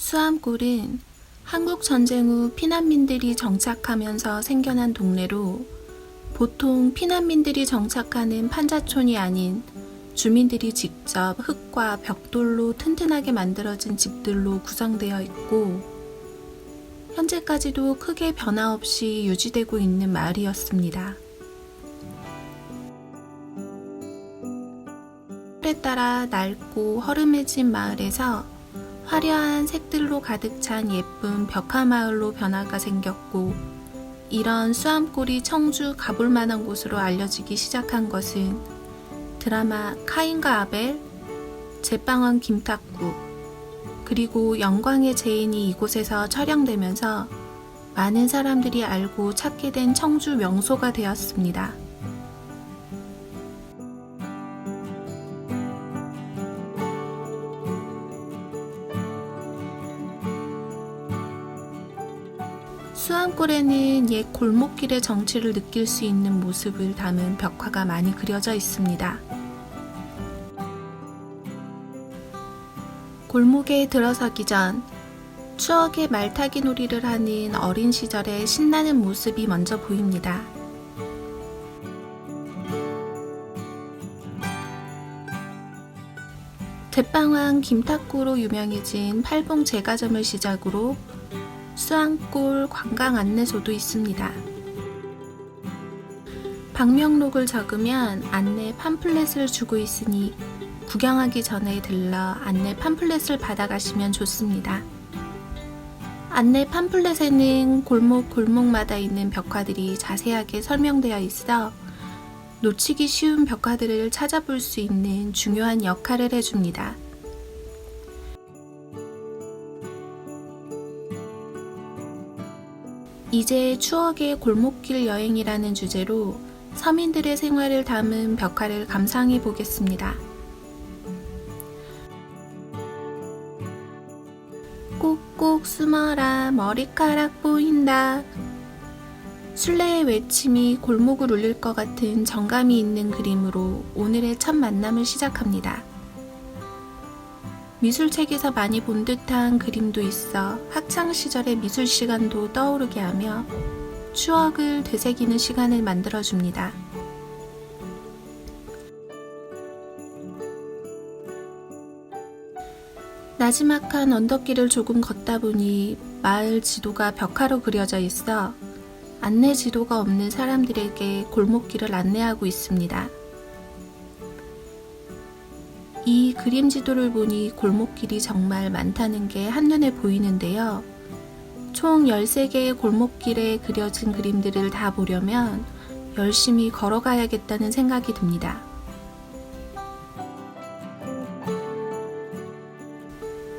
수암골은 한국 전쟁 후 피난민들이 정착하면서 생겨난 동네로 보통 피난민들이 정착하는 판자촌이 아닌 주민들이 직접 흙과 벽돌로 튼튼하게 만들어진 집들로 구성되어 있고 현재까지도 크게 변화 없이 유지되고 있는 마을이었습니다. 에 따라 낡고 허름해진 마을에서 화려한 색들로 가득 찬 예쁜 벽화마을로 변화가 생겼고 이런 수암골이 청주 가볼 만한 곳으로 알려지기 시작한 것은 드라마 카인과 아벨, 제빵왕 김탁구, 그리고 영광의 제인이 이곳에서 촬영되면서 많은 사람들이 알고 찾게 된 청주 명소가 되었습니다. 수암골에는 옛 골목길의 정취를 느낄 수 있는 모습을 담은 벽화가 많이 그려져 있습니다. 골목에 들어서기 전 추억의 말타기 놀이를 하는 어린 시절의 신나는 모습이 먼저 보입니다. 제빵왕 김탁구로 유명해진 팔봉 제과점을 시작으로 수암골 관광 안내소도 있습니다. 방명록을 적으면 안내 팜플렛을 주고 있으니 구경하기 전에 들러 안내 팜플렛을 받아가시면 좋습니다. 안내 팜플렛에는 골목마다 있는 벽화들이 자세하게 설명되어 있어 놓치기 쉬운 벽화들을 찾아볼 수 있는 중요한 역할을 해줍니다. 이제 추억의 골목길 여행이라는 주제로 서민들의 생활을 담은 벽화를 감상해 보겠습니다. 꼭꼭 숨어라 머리카락 보인다. 순례의 외침이 골목을 울릴 것 같은 정감이 있는 그림으로 오늘의 첫 만남을 시작합니다. 미술책에서 많이 본 듯한 그림도 있어 학창시절의 미술 시간도 떠오르게 하며 추억을 되새기는 시간을 만들어줍니다. 나지막한 언덕길을 조금 걷다 보니 마을 지도가 벽화로 그려져 있어 안내 지도가 없는 사람들에게 골목길을 안내하고 있습니다. 이 그림 지도를 보니 골목길이 정말 많다는 게 한눈에 보이는데요. 총 13개의 골목길에 그려진 그림들을 다 보려면 열심히 걸어가야겠다는 생각이 듭니다.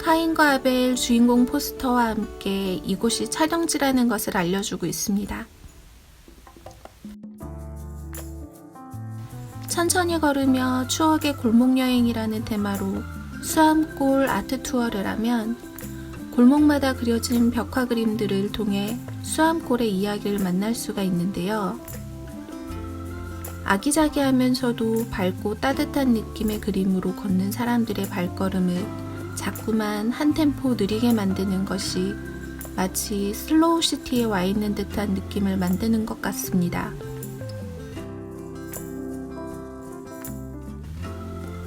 카인과 아벨 주인공 포스터와 함께 이곳이 촬영지라는 것을 알려주고 있습니다. 천천히 걸으며 추억의 골목여행이라는 테마로 수암골 아트 투어를 하면 골목마다 그려진 벽화 그림들을 통해 수암골의 이야기를 만날 수가 있는데요. 아기자기하면서도 밝고 따뜻한 느낌의 그림으로 걷는 사람들의 발걸음을 자꾸만 한 템포 느리게 만드는 것이 마치 슬로우 시티에 와 있는 듯한 느낌을 만드는 것 같습니다.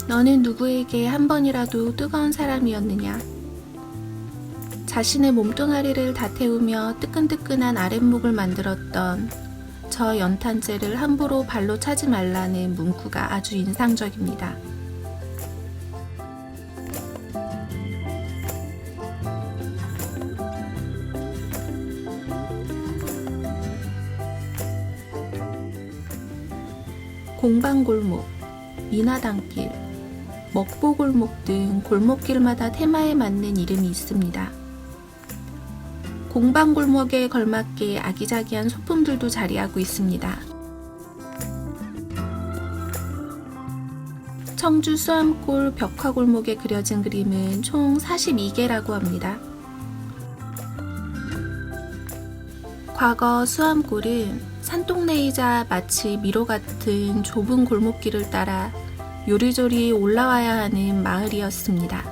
너는 누구에게 한 번이라도 뜨거운 사람이었느냐? 자신의 몸뚱아리를 다 태우며 뜨끈뜨끈한 아랫목을 만들었던 저 연탄재를 함부로 발로 차지 말라는 문구가 아주 인상적입니다. 공방골목, 미나당길, 먹보골목 등 골목길마다 테마에 맞는 이름이 있습니다. 공방골목에 걸맞게 아기자기한 소품들도 자리하고 있습니다. 청주 수암골 벽화골목에 그려진 그림은 총 42개라고 합니다. 과거 수암골은 산동네이자 마치 미로 같은 좁은 골목길을 따라 요리조리 올라와야 하는 마을이었습니다.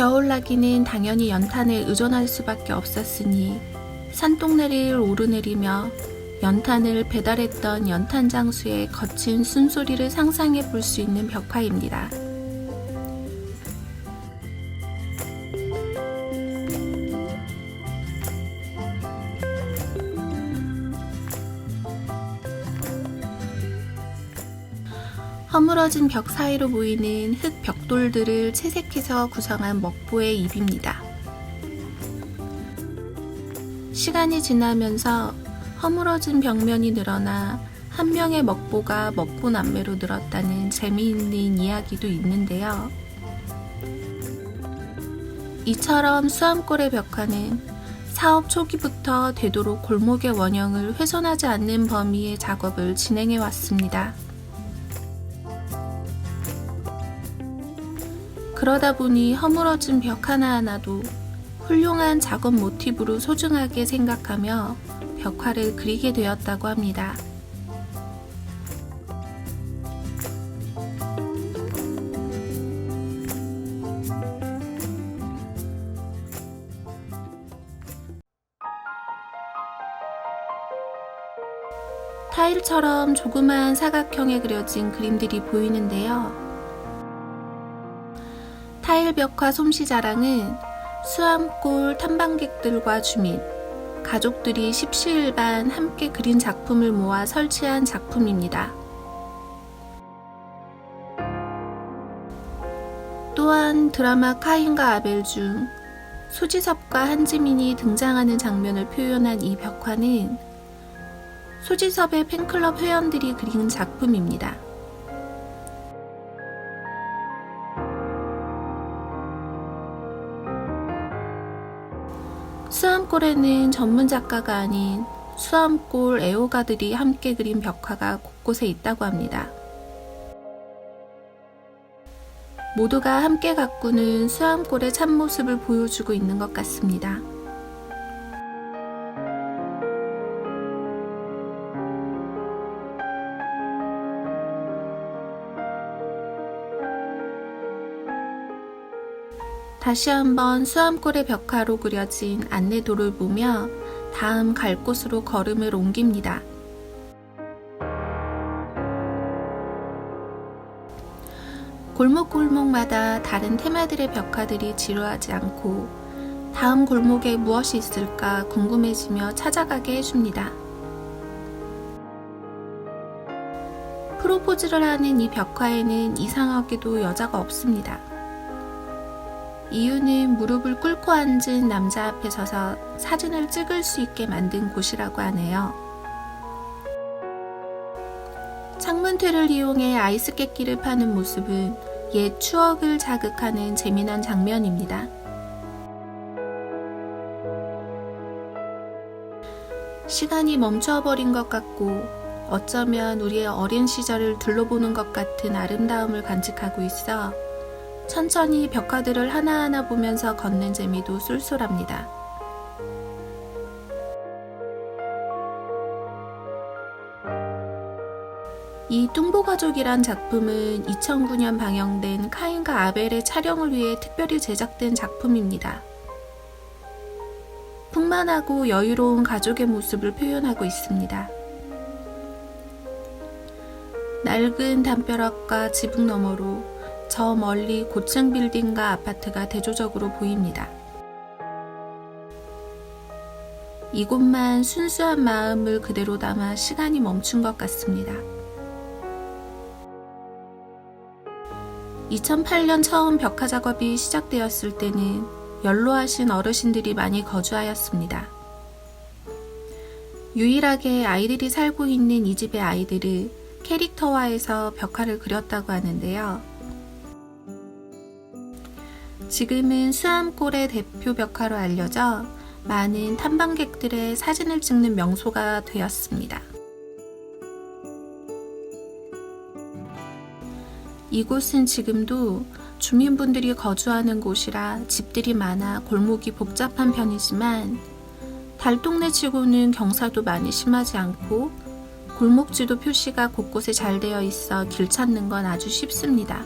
겨울나기는 당연히 연탄에 의존할 수밖에 없었으니 산동네를 오르내리며 연탄을 배달했던 연탄 장수의 거친 숨소리를 상상해 볼 수 있는 벽화입니다. 허물어진 벽 사이로 보이는 흙 벽돌들을 채색해서 구성한 먹보의 입입니다. 시간이 지나면서 허물어진 벽면이 늘어나 한 명의 먹보가 먹보 남매로 늘었다는 재미있는 이야기도 있는데요. 이처럼 수암골의 벽화는 사업 초기부터 되도록 골목의 원형을 훼손하지 않는 범위의 작업을 진행해 왔습니다. 그러다 보니 허물어진 벽 하나하나도 훌륭한 작업 모티브로 소중하게 생각하며 벽화를 그리게 되었다고 합니다. 타일처럼 조그마한 사각형에 그려진 그림들이 보이는데요. 타일 벽화 솜씨 자랑은 수암골 탐방객들과 주민, 가족들이 십시일반 함께 그린 작품을 모아 설치한 작품입니다. 또한 드라마 카인과 아벨 중 소지섭과 한지민이 등장하는 장면을 표현한 이 벽화는 소지섭의 팬클럽 회원들이 그린 작품입니다. 수암골에는 전문 작가가 아닌 수암골 애호가들이 함께 그린 벽화가 곳곳에 있다고 합니다. 모두가 함께 가꾸는 수암골의 참모습을 보여주고 있는 것 같습니다. 다시 한번 수암골의 벽화로 그려진 안내도를 보며 다음 갈 곳으로 걸음을 옮깁니다. 골목골목마다 다른 테마들의 벽화들이 지루하지 않고 다음 골목에 무엇이 있을까 궁금해지며 찾아가게 해줍니다. 프로포즈를 하는 이 벽화에는 이상하게도 여자가 없습니다. 이유는 무릎을 꿇고 앉은 남자 앞에 서서 사진을 찍을 수 있게 만든 곳이라고 하네요. 창문틀을 이용해 아이스 깨끼를 파는 모습은 옛 추억을 자극하는 재미난 장면입니다. 시간이 멈춰버린 것 같고 어쩌면 우리의 어린 시절을 둘러보는 것 같은 아름다움을 간직하고 있어 천천히 벽화들을 하나하나 보면서 걷는 재미도 쏠쏠합니다. 이 뚱보가족이란 작품은 2009년 방영된 카인과 아벨의 촬영을 위해 특별히 제작된 작품입니다. 풍만하고 여유로운 가족의 모습을 표현하고 있습니다. 낡은 담벼락과 지붕 너머로 저 멀리 고층 빌딩과 아파트가 대조적으로 보입니다. 이곳만 순수한 마음을 그대로 담아 시간이 멈춘 것 같습니다. 2008년 처음 벽화 작업이 시작되었을 때는 연로하신 어르신들이 많이 거주하였습니다. 유일하게 아이들이 살고 있는 이 집의 아이들을 캐릭터화해서 벽화를 그렸다고 하는데요. 지금은 수암골의 대표 벽화로 알려져 많은 탐방객들의 사진을 찍는 명소가 되었습니다. 이곳은 지금도 주민분들이 거주하는 곳이라 집들이 많아 골목이 복잡한 편이지만 달동네 치고는 경사도 많이 심하지 않고 골목지도 표시가 곳곳에 잘 되어 있어 길 찾는 건 아주 쉽습니다.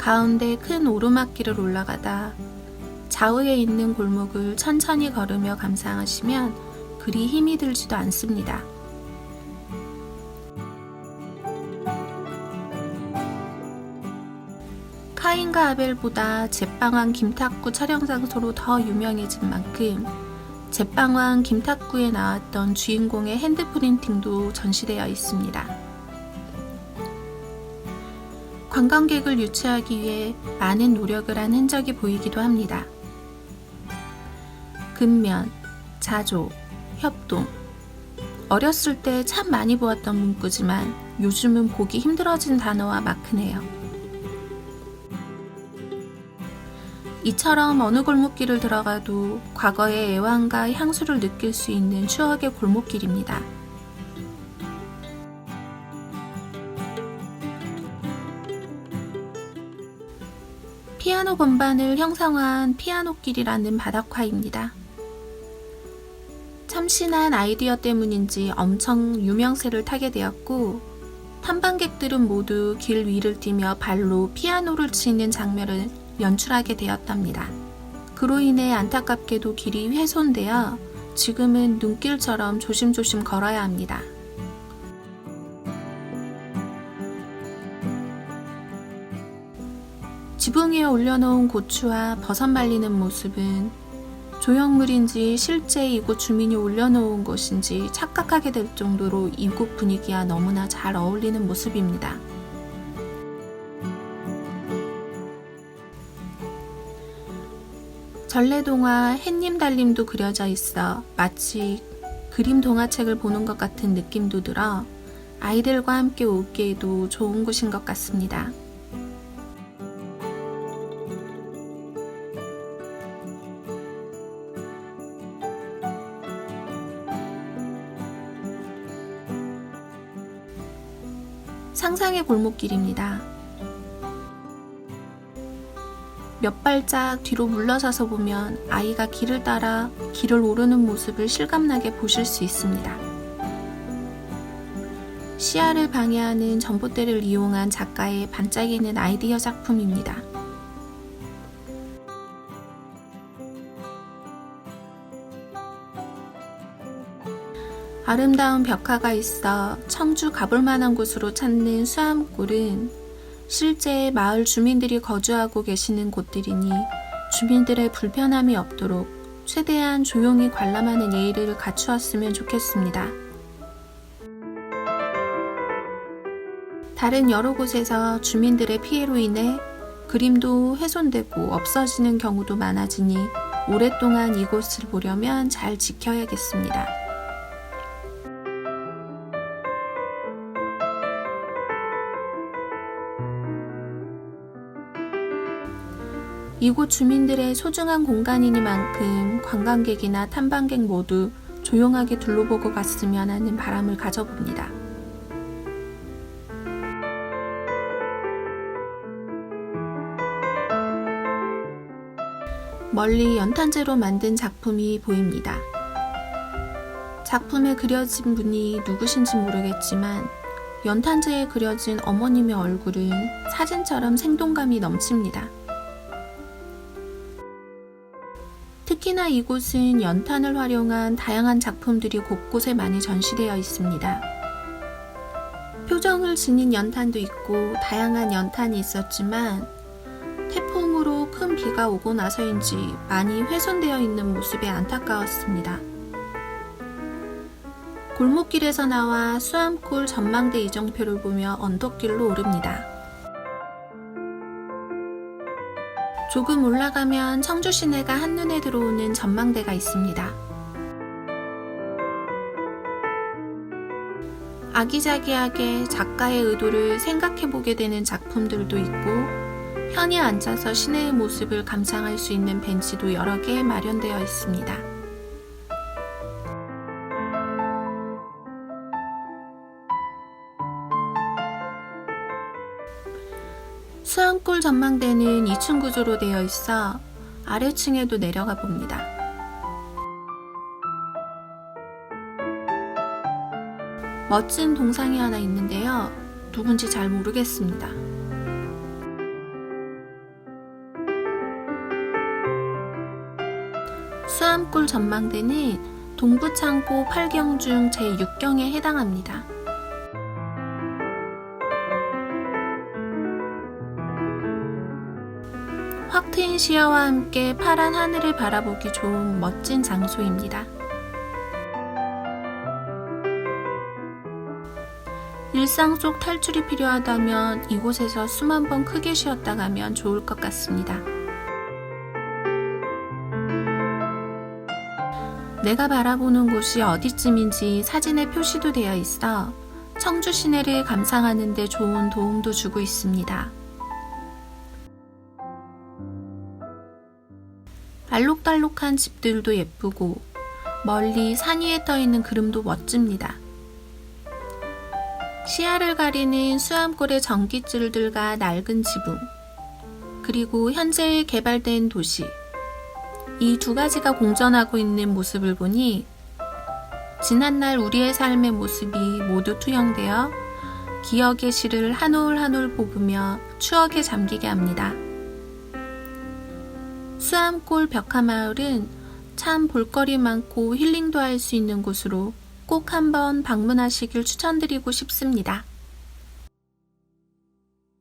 가운데 큰 오르막길을 올라가다 좌우에 있는 골목을 천천히 걸으며 감상하시면 그리 힘이 들지도 않습니다. 카인과 아벨보다 제빵왕 김탁구 촬영 장소로 더 유명해진 만큼 제빵왕 김탁구에 나왔던 주인공의 핸드프린팅도 전시되어 있습니다. 관광객을 유치하기 위해 많은 노력을 한 흔적이 보이기도 합니다. 근면, 자조, 협동. 어렸을 때 참 많이 보았던 문구지만 요즘은 보기 힘들어진 단어와 마크네요. 이처럼 어느 골목길을 들어가도 과거의 애환과 향수를 느낄 수 있는 추억의 골목길입니다. 피아노 건반을 형상화한 피아노길이라는 바닥화입니다. 참신한 아이디어 때문인지 엄청 유명세를 타게 되었고, 탐방객들은 모두 길 위를 뛰며 발로 피아노를 치는 장면을 연출하게 되었답니다. 그로 인해 안타깝게도 길이 훼손되어 지금은 눈길처럼 조심조심 걸어야 합니다. 지붕 위에 올려놓은 고추와 버섯 말리는 모습은 조형물인지 실제 이곳 주민이 올려놓은 것인지 착각하게 될 정도로 이곳 분위기와 너무나 잘 어울리는 모습입니다. 전래동화 햇님 달님도 그려져 있어 마치 그림 동화책을 보는 것 같은 느낌도 들어 아이들과 함께 오기에도 좋은 곳인 것 같습니다. 상상의 골목길입니다. 몇 발짝 뒤로 물러서서 보면 아이가 길을 따라 길을 오르는 모습을 실감나게 보실 수 있습니다. 시야를 방해하는 전봇대를 이용한 작가의 반짝이는 아이디어 작품입니다. 아름다운 벽화가 있어 청주 가볼 만한 곳으로 찾는 수암골은 실제 마을 주민들이 거주하고 계시는 곳들이니 주민들의 불편함이 없도록 최대한 조용히 관람하는 예의를 갖추었으면 좋겠습니다. 다른 여러 곳에서 주민들의 피해로 인해 그림도 훼손되고 없어지는 경우도 많아지니 오랫동안 이곳을 보려면 잘 지켜야겠습니다. 이곳 주민들의 소중한 공간이니만큼 관광객이나 탐방객 모두 조용하게 둘러보고 갔으면 하는 바람을 가져봅니다. 멀리 연탄재로 만든 작품이 보입니다. 작품에 그려진 분이 누구신지 모르겠지만 연탄재에 그려진 어머님의 얼굴은 사진처럼 생동감이 넘칩니다. 특히나 이곳은 연탄을 활용한 다양한 작품들이 곳곳에 많이 전시되어 있습니다. 표정을 지닌 연탄도 있고 다양한 연탄이 있었지만 태풍으로 큰 비가 오고 나서인지 많이 훼손되어 있는 모습에 안타까웠습니다. 골목길에서 나와 수암골 전망대 이정표를 보며 언덕길로 오릅니다. 조금 올라가면 청주 시내가 한눈에 들어오는 전망대가 있습니다. 아기자기하게 작가의 의도를 생각해보게 되는 작품들도 있고 편히 앉아서 시내의 모습을 감상할 수 있는 벤치도 여러 개 마련되어 있습니다. 수암골 전망대는 2층 구조로 되어 있어 아래층에도 내려가 봅니다. 멋진 동상이 하나 있는데요. 누군지 잘 모르겠습니다. 수암골 전망대는 동부창고 8경 중 제6경에 해당합니다. 확 트인 시야와 함께 파란 하늘을 바라보기 좋은 멋진 장소입니다. 일상 속 탈출이 필요하다면 이곳에서 숨 한번 크게 쉬었다 가면 좋을 것 같습니다. 내가 바라보는 곳이 어디쯤인지 사진에 표시도 되어 있어 청주 시내를 감상하는 데 좋은 도움도 주고 있습니다. 알록달록한 집들도 예쁘고 멀리 산 위에 떠있는 구름도 멋집니다. 시야를 가리는 수암골의 전깃줄들과 낡은 지붕, 그리고 현재 개발된 도시, 이 두 가지가 공존하고 있는 모습을 보니 지난날 우리의 삶의 모습이 모두 투영되어 기억의 시를 한 올 한 올 뽑으며 추억에 잠기게 합니다. 수암골 벽화마을은 참 볼거리 많고 힐링도 할 수 있는 곳으로 꼭 한번 방문하시길 추천드리고 싶습니다.